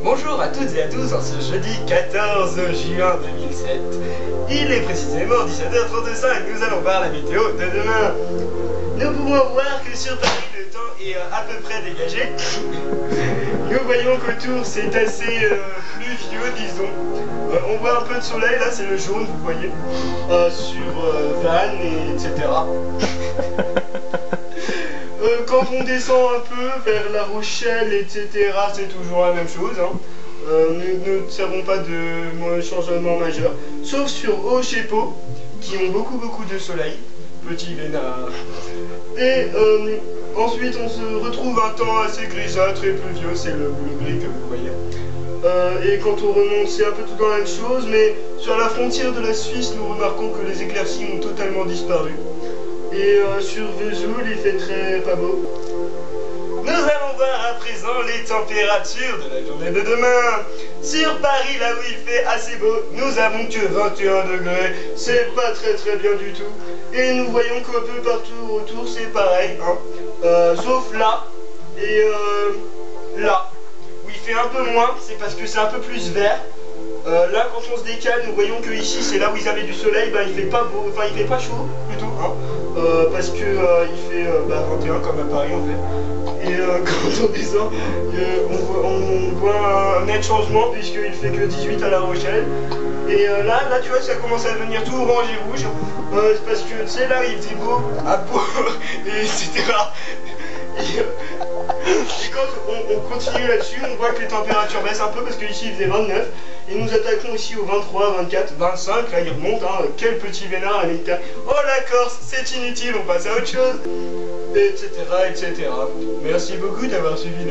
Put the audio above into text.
Bonjour à toutes et à tous en ce jeudi 14 juin 2007. Il est précisément 17h35, nous allons voir la météo de demain. Nous pouvons voir que sur Paris le temps est à peu près dégagé. Nous voyons qu'autour c'est assez pluvieux, disons. On voit un peu de soleil, là c'est le jaune, vous voyez, sur Vannes, etc. Quand on descend un peu vers La Rochelle, etc., c'est toujours la même chose. Hein. Nous n'observons pas de changement majeur, sauf sur Haut-Chépeau, qui ont beaucoup de soleil. Petit Vénard. Et ensuite, on se retrouve un temps assez grisâtre et pluvieux, c'est le gris que vous voyez. Et quand on remonte, c'est un peu tout la même chose, mais sur la frontière de la Suisse, nous remarquons que les éclaircies ont totalement disparu. Et sur Vesoul, il fait pas beau. Nous allons voir à présent les températures de la journée de demain. Sur Paris, là où il fait assez beau, nous avons que 21 degrés. C'est pas très bien du tout. Et nous voyons qu'un peu partout autour, c'est pareil. Hein. Sauf là et là, où il fait un peu moins, c'est parce que c'est un peu plus vert. Là, quand on se décale, nous voyons que ici, c'est là où ils avaient du soleil, il fait pas beau, enfin il fait pas chaud plutôt, hein, parce que il fait 21 comme à Paris en fait. Et quand on descend, on voit un net changement puisqu'il fait que 18 à La Rochelle. Et là tu vois, ça commence à devenir tout orange et rouge, parce que tu sais là, il faisait beau, à Pau, etc. Et quand on continue là-dessus, on voit que les températures baissent un peu parce qu'ici il faisait 29 et nous attaquons ici au 23, 24, 25, là il remonte, hein, quel petit vénard à l'intérieur. Oh la Corse, c'est inutile, on passe à autre chose, etc. Merci beaucoup d'avoir suivi.